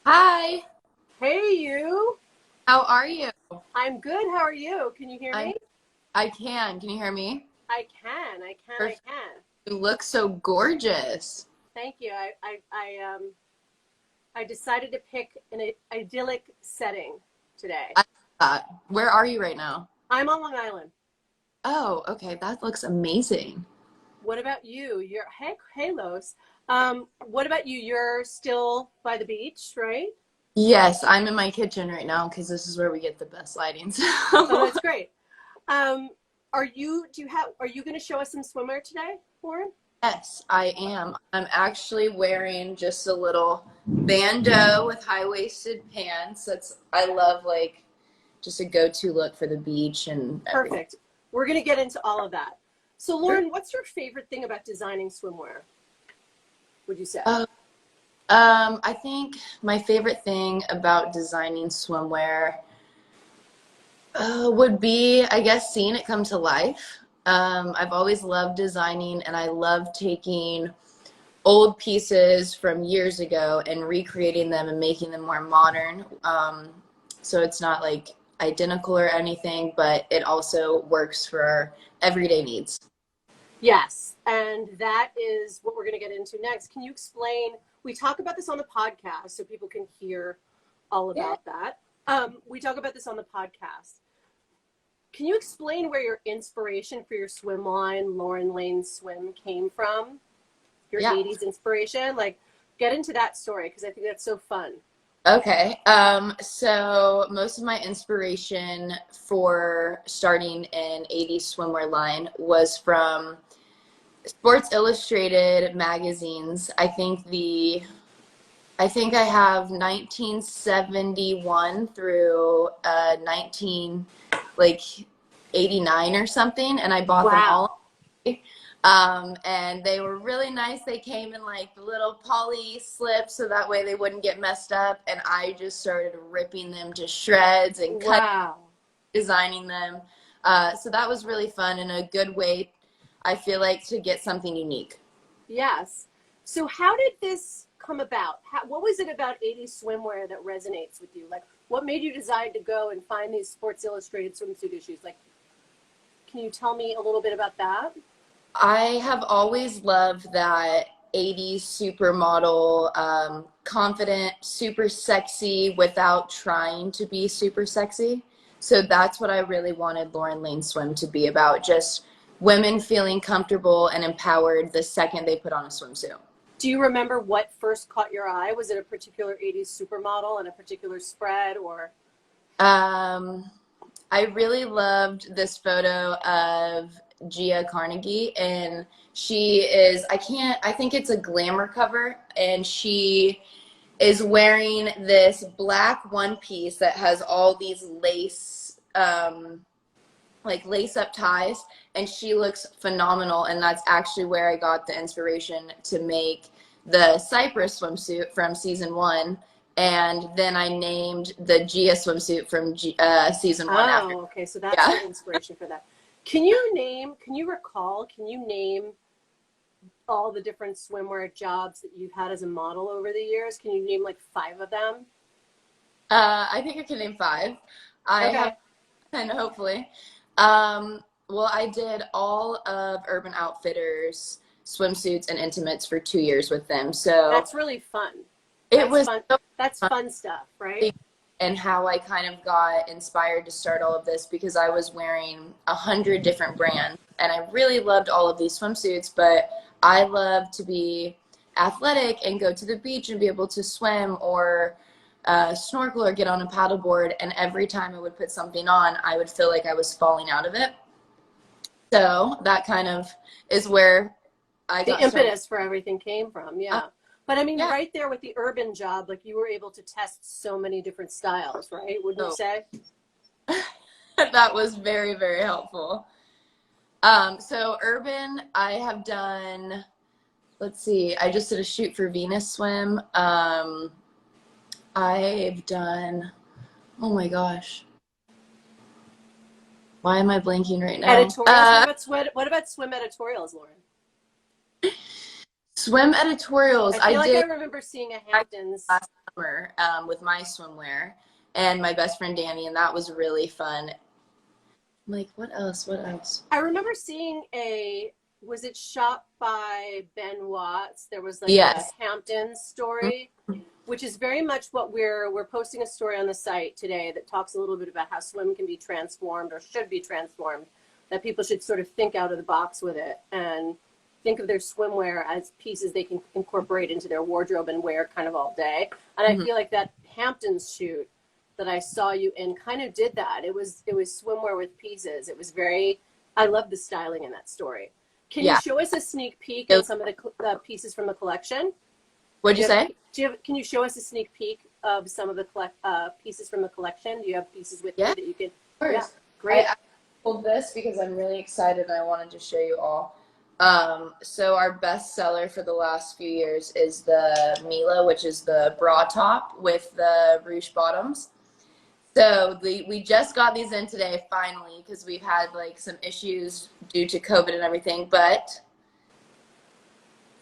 Hi, Hey, you. how are you? I'm good. How are you? Can you hear I'm me? I can. Can you hear me? I can. I can. I Perfect. can. You look so gorgeous. Thank you. I decided to pick an idyllic setting today. I thought, where are you right now? I'm on Long Island. Oh, okay, that looks amazing. What about you? Hey, Los. What about you? You're still by the beach, right? Yes, I'm in my kitchen right now because this is where we get the best lighting. Oh, So, that's great. Um, are you going to show us some swimwear today, Lauren? yes, I am. I'm actually wearing just a little bandeau with high-waisted pants. I love like just a go-to look for the beach and everything. Perfect. We're going to get into all of that. So, Lauren, what's your favorite thing about designing swimwear, would you say? Uh, I think my favorite thing about designing swimwear would be, I guess, seeing it come to life. I've always loved designing, and I love taking old pieces from years ago and recreating them and making them more modern. So it's not like identical or anything, but it also works for our everyday needs. Yes, and that is what we're going to get into next. Can you explain? We talk about this on the podcast so people can hear all Yeah. about that. We talk about this on the podcast. Can you explain where your inspiration for your swim line, Layne Swim, came from? Your Yeah. 80s inspiration? Like, get into that story because I think that's so fun. Okay. So most of my inspiration for starting an 80s swimwear line was from Sports Illustrated magazines. I think I have 1971 through 19 like 89 or something, and I bought them all. Wow. And they were really nice. They came in like the little poly slips so that way they wouldn't get messed up. And I just started ripping them to shreds and cutting, Wow. designing them. So that was really fun and a good way, I feel like, to get something unique. Yes. So how did this come about? What was it about 80s swimwear that resonates with you? Like, what made you decide to go and find these Sports Illustrated swimsuit issues? Like, can you tell me a little bit about that? I have always loved that 80s supermodel, confident, super sexy without trying to be super sexy. So that's what I really wanted Layne Swim to be about, just women feeling comfortable and empowered the second they put on a swimsuit. Do you remember what first caught your eye? Was it a particular 80s supermodel and a particular spread or? Um, I really loved this photo of Gia Carnegie, and I think it's a Glamour cover, and she is wearing this black one piece that has all these like lace up ties, and she looks phenomenal. And that's actually where I got the inspiration to make the Cypress swimsuit from season 1. And then I named the Gia swimsuit from season 1 after. Oh, okay. So that's Yeah. your inspiration for that. Can you recall, can you name all the different swimwear jobs that you've had as a model over the years? Can you name like 5 of them? I think I can name 5. I have Okay. 10, hopefully. Well, I did all of Urban Outfitters swimsuits and intimates for 2 years with them. So That's really fun. it That's was fun. so That's fun, fun stuff, right? and how I kind of got inspired to start all of this because I was wearing 100 different brands, and I really loved all of these swimsuits, but I love to be athletic and go to the beach and be able to swim or snorkel or get on a paddleboard. And every time I would put something on, I would feel like I was falling out of it. So that kind of is where I The got started. impetus for everything came from, yeah. But I mean, Yeah, right there with the urban job, like you were able to test so many different styles, right? Wouldn't you so say? that was very, very helpful. So Urban, I have done, let's see, I just did a shoot for Venus Swim. I've done, oh my gosh, why am I blanking right now? Editorials. What about swim editorials, Lauren? Swim editorials. I feel like I did remember seeing a Hamptons. last summer with my swimwear and my best friend Danny, and that was really fun. Like, what else? What else? I remember seeing was it shot by Ben Watts? There was like a Yes. Hamptons story, which is very much what we're posting a story on the site today that talks a little bit about how swim can be transformed or should be transformed, that people should sort of think out of the box with it and think of their swimwear as pieces they can incorporate into their wardrobe and wear kind of all day. And I feel like that Hamptons shoot that I saw you in kind of did that. It was swimwear with pieces. It was very, I love the styling in that story. Can you show us a sneak peek at some of the pieces from the collection? What'd you say? Can you show us a sneak peek of some of the pieces from the collection? Do you have pieces with you that you can? Of course. Yeah, great. I pulled this because I'm really excited and I wanted to show you all. So our best seller for the last few years is the Mila, which is the bra top with the ruche bottoms. So we just got these in today finally because we've had like some issues due to COVID and everything, but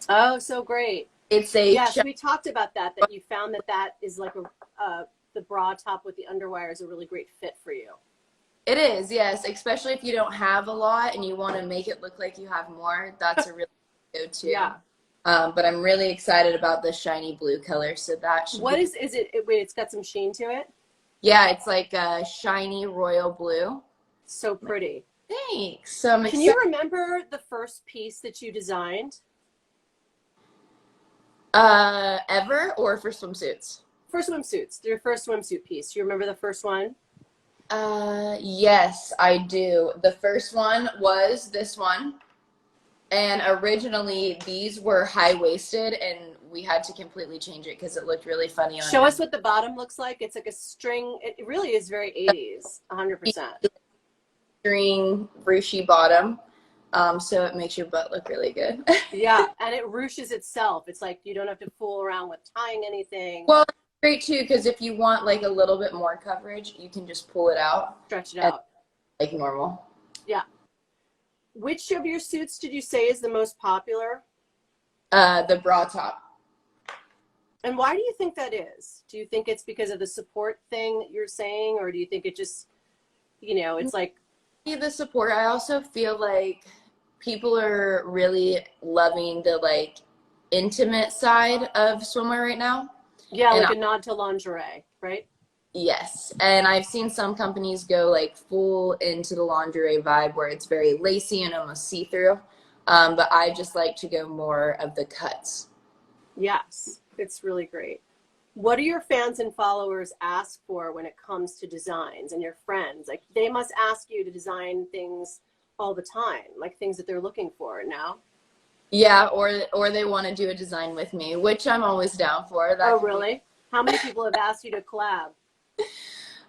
oh, so great. it's a yes. We talked about that you found that is like the bra top with the underwire is a really great fit for you. It is, yes, especially if you don't have a lot and you want to make it look like you have more. That's a really good go-to. Yeah. But I'm really excited about the shiny blue color. So that should is it? Wait, it's got some sheen to it. Yeah, it's like a shiny royal blue. So pretty. Thanks. So I'm Can you remember the first piece that you designed? Ever or for swimsuits? For swimsuits, your first swimsuit piece. Do you remember the first one? Yes, I do. The first one was this one. And originally these were high-waisted and we had to completely change it because it looked really funny on Show us what the bottom looks like. It's like a string. It really is very 80s, 100%. String ruchy bottom. So it makes your butt look really good. Yeah, and it ruches itself. It's like you don't have to fool around with tying anything. Well, it's great too because if you want like a little bit more coverage, you can just pull it out. Stretch it out. Like normal. Yeah. Which of your suits did you say is the most popular? The bra top. And why do you think that is? Do you think it's because of the support thing that you're saying, or do you think it just, it's like the support? I also feel like people are really loving the like intimate side of swimwear right now. Yeah, like a nod to lingerie, right? Yes, and I've seen some companies go like full into the lingerie vibe where it's very lacy and almost see-through, but I just like to go more of the cuts. Yes, it's really great. What do your fans and followers ask for when it comes to designs, and your friends? Like, they must ask you to design things all the time, like things that they're looking for now. Yeah, or they want to do a design with me, which I'm always down for. Oh, really? How many people have asked you to collab?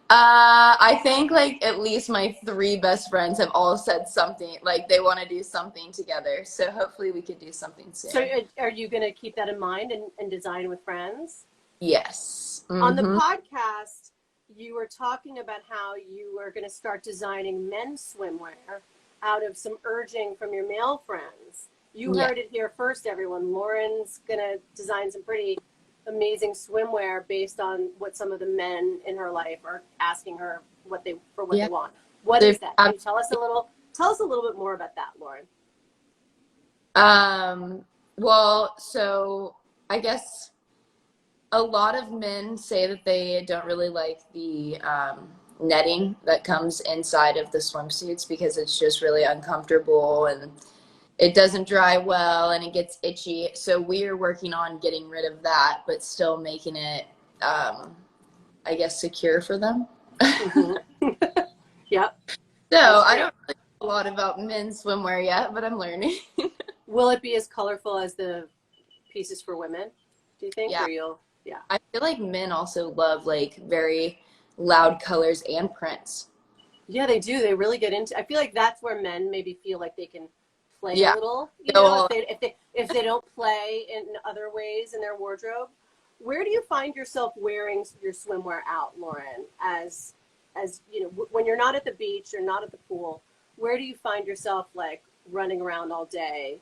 I think like at least my 3 best friends have all said something, like they want to do something together. So hopefully we could do something soon. So are you going to keep that in mind and design with friends? Yes. Mm-hmm. On the podcast, you were talking about how you were going to start designing men's swimwear out of some urging from your male friends. You heard it here first, everyone. Lauren's going to design some pretty amazing swimwear based on what some of the men in her life are asking her what they want. What is that? Can you tell us a little bit more about that, Lauren? Well, so I guess a lot of men say that they don't really like the netting that comes inside of the swimsuits because it's just really uncomfortable and it doesn't dry well and it gets itchy. So we're working on getting rid of that, but still making it, I guess, secure for them. Mm-hmm. Yep. So I don't really know a lot about men's swimwear yet, but I'm learning. Will it be as colorful as the pieces for women, do you think? Yeah. Yeah. I feel like men also love like very loud colors and prints. Yeah, they do. They really get into. I feel like that's where men maybe feel like they can play a little. If they don't play in other ways in their wardrobe. Where do you find yourself wearing your swimwear out, Lauren? As when you're not at the beach or not at the pool, where do you find yourself like running around all day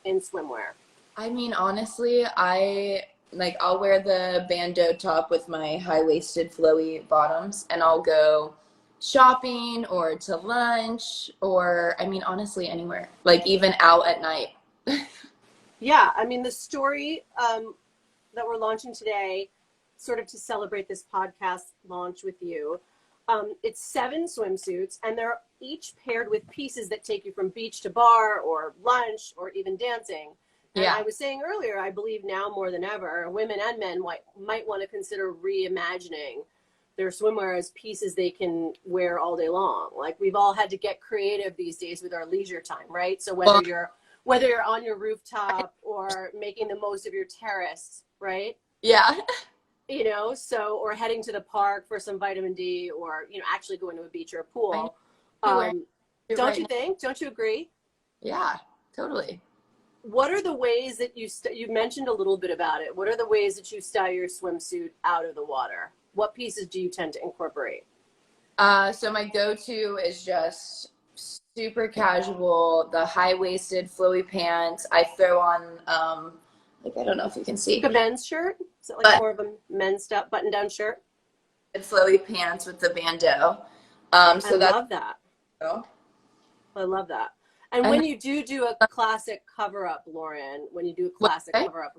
in swimwear? I mean, honestly, I'll wear the bandeau top with my high-waisted flowy bottoms and I'll go shopping or to lunch or I mean, honestly, anywhere. Like even out at night. Yeah, I mean, the story that we're launching today, sort of to celebrate this podcast launch with you, it's 7 swimsuits, and they're each paired with pieces that take you from beach to bar or lunch or even dancing. And Yeah. I was saying earlier, I believe now more than ever, women and men might want to consider reimagining their swimwear as pieces they can wear all day long. Like we've all had to get creative these days with our leisure time, right? So Well, whether you're on your rooftop or making the most of your terrace, right? yeah. You know, so or heading to the park for some vitamin D, or actually going to a beach or a I know pool. you're wearing it Don't right you now. think? Don't you agree? Yeah, totally. What are the ways that you mentioned a little bit about it? What are the ways that you style your swimsuit out of the water? What pieces do you tend to incorporate? So my go-to is just super casual, the high-waisted flowy pants. I throw on like I don't know if you can Like see, a men's shirt? Is it like but more of a men's stuff button-down shirt? flowy pants with the bandeau. I So that's love that. I love that. And and when you do a classic cover up, Lauren, when you do a classic okay. cover up,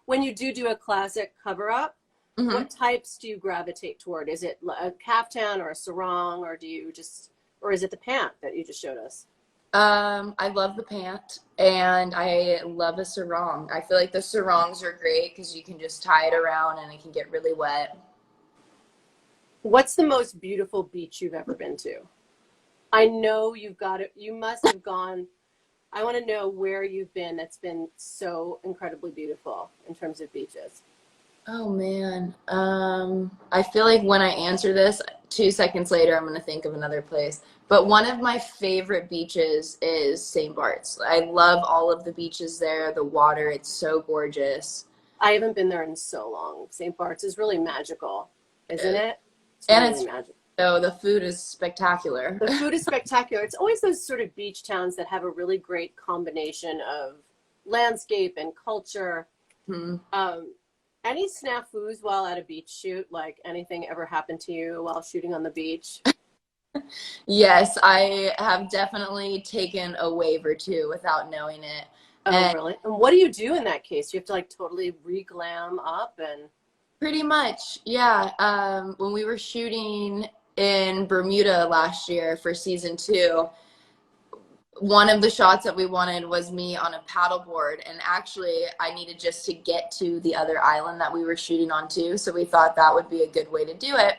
when you do a classic cover up, Hmm. what types do you gravitate toward? Is it a caftan or a sarong, or or is it the pant that you just showed us? I love the pant and I love a sarong. I feel like the sarongs are great because you can just tie it around and it can get really wet. What's the most beautiful beach you've ever been to? I know you've got it. You must have gone. I want to know where you've been that's been so incredibly beautiful in terms of beaches. Oh man. I feel like when I answer this, 2 seconds later, I'm gonna think of another place. But one of my favorite beaches is St. Bart's. I love all of the beaches there. The water, it's so gorgeous. I haven't been there in so long. St. Bart's is really magical, isn't it? It's And really it's magical. so the food is spectacular. The food is spectacular. It's always those sort of beach towns that have a really great combination of landscape and culture. Hmm. Um, any snafus while at a beach shoot? Like anything ever happened to you while shooting on the beach? Yes, I have definitely taken a wave or two without knowing it. Oh, And really? And what do you do in that case? You have to like totally re-glam up and pretty much, yeah. When we were shooting in Bermuda last year for season 2, one of the shots that we wanted was me on a paddleboard, and actually I needed just to get to the other island that we were shooting on too, so we thought that would be a good way to do it.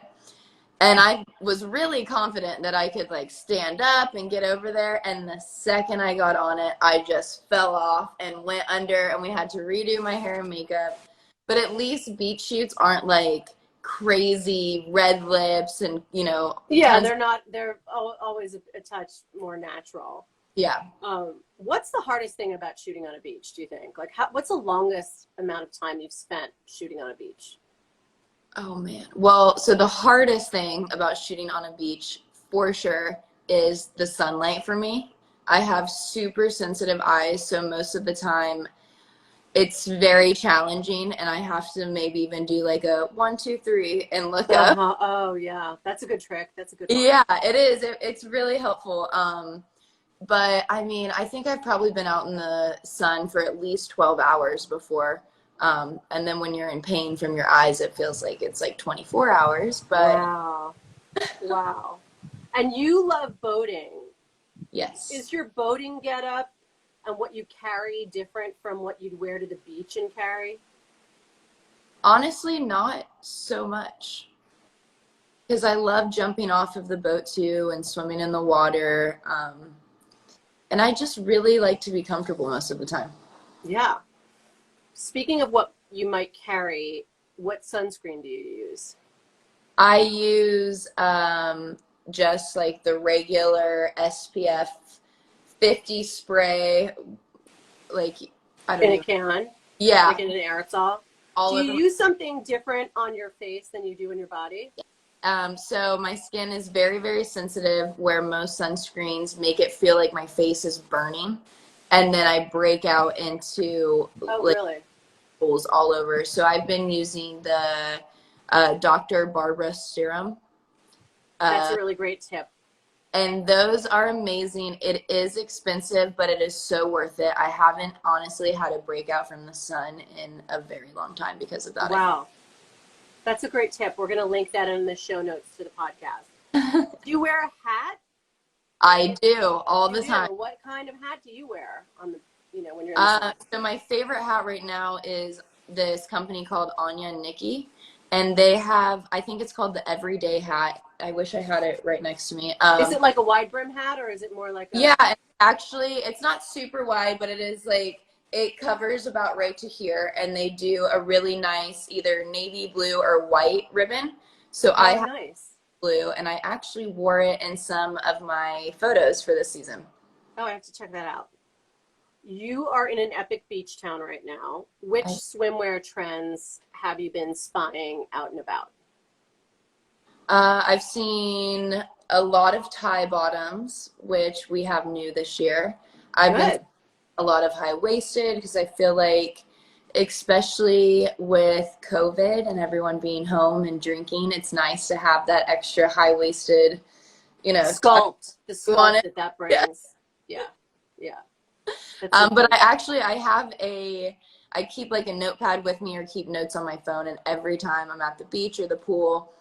And I was really confident that I could like stand up and get over there, and the second I got on it, I just fell off and went under, and we had to redo my hair and makeup. But at least beach shoots aren't like crazy red lips and yeah, tons. they're always a touch more natural. Yeah. What's the hardest thing about shooting on a beach, do you think? Like, what's the longest amount of time you've spent shooting on a beach? Oh man. Well, so the hardest thing about shooting on a beach for sure is the sunlight for me. I have super sensitive eyes, so most of the time it's very challenging and I have to maybe even do like a 1, 2, 3 and look up. Uh-huh. Oh, yeah. That's a good trick. That's a good one. Yeah, it is. It's really helpful. But I mean, I think I've probably been out in the sun for at least 12 hours before. And then when you're in pain from your eyes, it feels like it's like 24 hours. But Wow. Wow. And you love boating. yes, Is your boating getup and what you carry different from what you'd wear to the beach and carry? honestly, not so much. Because I love jumping off of the boat too and swimming in the water. And I just really like to be comfortable most of the time. Yeah. Speaking of what you might carry, what sunscreen do you use? I use just like the regular SPF 50 spray, like I don't In a even, can, yeah, like in an aerosol? all Do you over. use something different on your face than you do in your body? So my skin is very, very sensitive, where most sunscreens make it feel like my face is burning. and then I break out into Oh, like really? holes all over. So I've been using the Dr. Barbara serum. That's Uh, a really great tip. and those are amazing. It is expensive, but it is so worth it. I haven't honestly had a breakout from the sun in a very long time because of that. Wow. That's a great tip. We're going to link that in the show notes to the podcast. Do you wear a hat? I do all You the do. time. What kind of hat do you wear on the, when you're in the sun? So my favorite hat right now is this company called Anya and Nikki, and they have, I think it's called the Everyday Hat. I wish I had it right next to me. Is it like a wide brim hat, or is it more like a? Yeah, actually, it's not super wide, but it is like it covers about right to here, and they do a really nice either navy blue or white ribbon. So I have Nice. blue, and I actually wore it in some of my photos for this season. Oh, I have to check that out. You are in an epic beach town right now. Which swimwear trends have you been spying out and about? I've seen a lot of tie bottoms, which we have new this year. I've been a lot of high waisted because I feel like, especially with COVID and everyone being home and drinking, it's nice to have that extra high waisted, Sculpt, the sculpt that Yeah. brings. Yeah, yeah. But I keep like a notepad with me or keep notes on my phone, and every time I'm at the beach or the pool,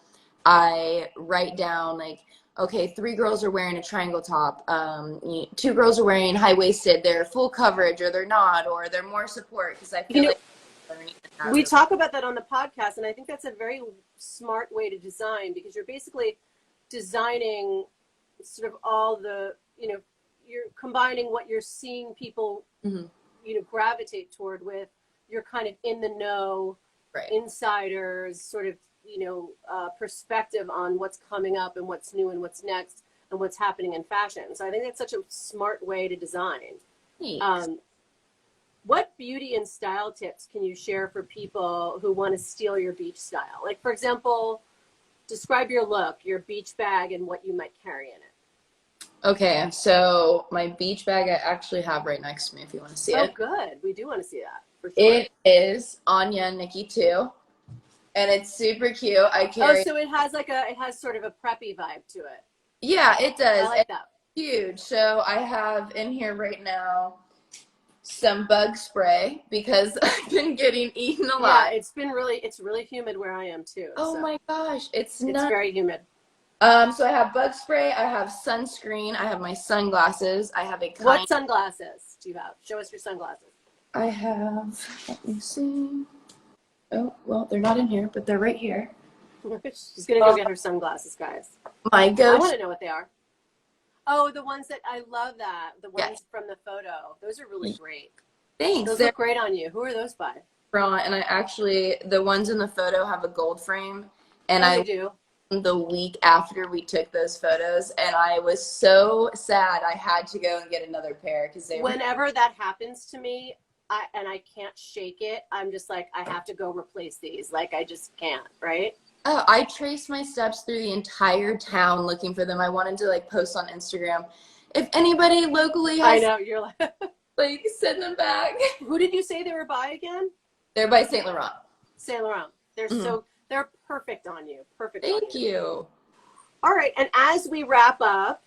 I write down like, okay, 3 girls are wearing a triangle top. 2 girls are wearing high waisted. They're full coverage, or they're not, or they're more support. Because I feel like we talk about that on the podcast, and I think that's a very smart way to design, because you're basically designing sort of all the, you're combining what you're seeing people, gravitate toward with your kind of in the know, insiders sort of, perspective on what's coming up and what's new and what's next and what's happening in fashion. So I think that's such a smart way to design. What beauty and style tips can you share for people who want to steal your beach style? Like, for example, describe your look, your beach bag, and what you might carry in it. Okay, so my beach bag I actually have right next to me if you want to see it. Oh, good. We do want to see that, for sure. It is Anya and Nikki too, and it's super cute. I carry. Oh, so it has sort of a preppy vibe to it. Yeah, it does. I like that. It's huge. So I have in here right now some bug spray because I've been getting eaten alive. Yeah, it's really humid where I am too. Oh my gosh, it's very humid. So I have bug spray, I have sunscreen, I have my sunglasses, I have What sunglasses do you have? Show us your sunglasses. I have, let me see. Oh, well, they're not in here, but they're right here. She's gonna go get her sunglasses, guys. I want to know what they are. Oh, the ones that, I love that. The ones from the photo. Those are really great. Thanks. Those look great on you. Who are those by? And the ones in the photo have a gold frame. And I do. The week after we took those photos, and I was so sad I had to go and get another pair because whenever that happens to me, I can't shake it, I'm just like, I have to go replace these. Like, I just can't, right? Oh, I traced my steps through the entire town looking for them. I wanted to like post on Instagram. If anybody locally has, I know, you're like send them back. Who did you say they were by again? They're by Saint Laurent. Saint Laurent. They're perfect on you. Perfect. Thank you. All right, and as we wrap up,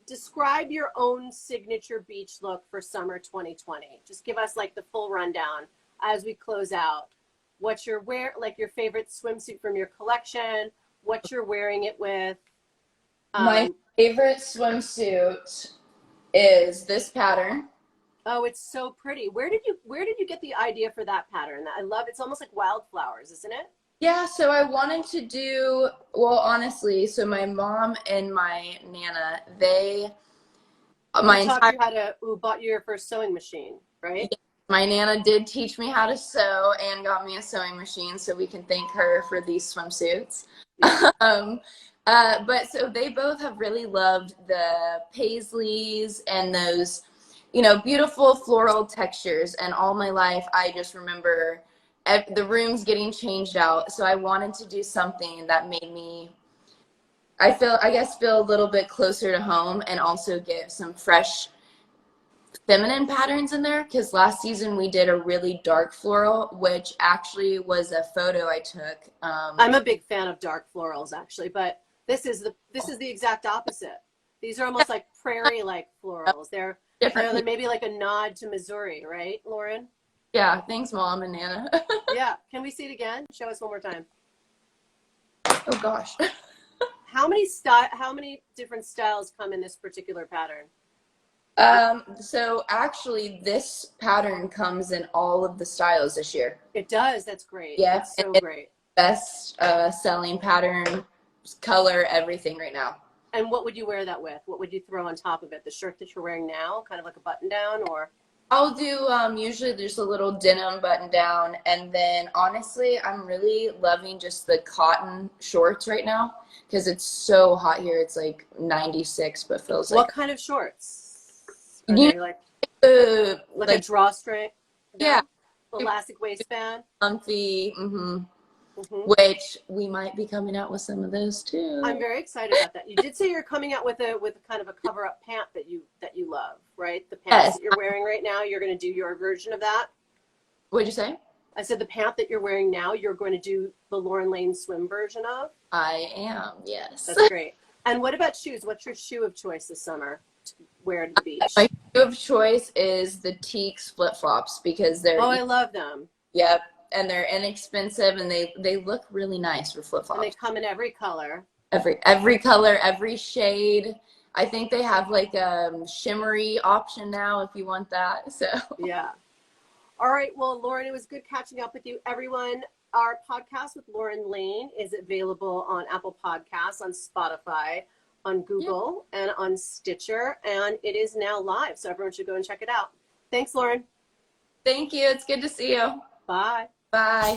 describe your own signature beach look for summer 2020. Just give us like the full rundown as we close out. What you're like your favorite swimsuit from your collection, what you're wearing it with. My favorite swimsuit is this pattern. Oh, it's so pretty. Where did you get the idea for that pattern? I love it's almost like wildflowers, isn't it? Yeah, so I wanted to do, well, honestly, so my mom and my Nana, who bought you your first sewing machine, right? My Nana did teach me how to sew and got me a sewing machine, so we can thank her for these swimsuits. But so they both have really loved the paisleys and those, beautiful floral textures. And all my life, I just remember the rooms getting changed out. So I wanted to do something that made me, feel a little bit closer to home and also give some fresh feminine patterns in there, because last season we did a really dark floral, which actually was a photo I took. I'm a big fan of dark florals actually, but this is the exact opposite. These are almost like prairie-like florals. They're Different. maybe like a nod to Missouri, right, Lauren? Yeah, thanks, Mom and Nana. Yeah. Can we see it again? Show us one more time. Oh gosh. How many different styles come in this particular pattern? So actually this pattern comes in all of the styles this year. It does. That's great. Yeah, That's so and great. best selling pattern, color, everything right now. And what would you wear that with? What would you throw on top of it? The shirt that you're wearing now, kind of like a button down, or? I'll do usually just a little denim button down, and then honestly I'm really loving just the cotton shorts right now because it's so hot here. It's like 96 but feels What like kind of shorts? Are you they like like a drawstring? yeah, Elastic waistband? comfy, Mm-hmm. which we might be coming out with some of those too. I'm very excited about that. You did say you're coming out with a kind of a cover up pant that you love, right? The pants Yes. that you're wearing right now, you're going to do your version of that. What'd you say? I said the pant that you're wearing now, you're going to do the Lauren Layne swim version of. I am, yes. That's great. And what about shoes? What's your shoe of choice this summer to wear to the beach? My shoe of choice is the Teaks flip flops because they're I love them. Yep, and they're inexpensive and they look really nice for flip flops. And they come in every color. Every color, every shade. I think they have like a shimmery option now if you want that. So yeah. All right. Well, Lauren, it was good catching up with you. Everyone, our podcast with Lauren Layne is available on Apple Podcasts, on Spotify, on Google, and on Stitcher. And it is now live. So everyone should go and check it out. Thanks, Lauren. thank you. It's good to see you. Bye. Bye.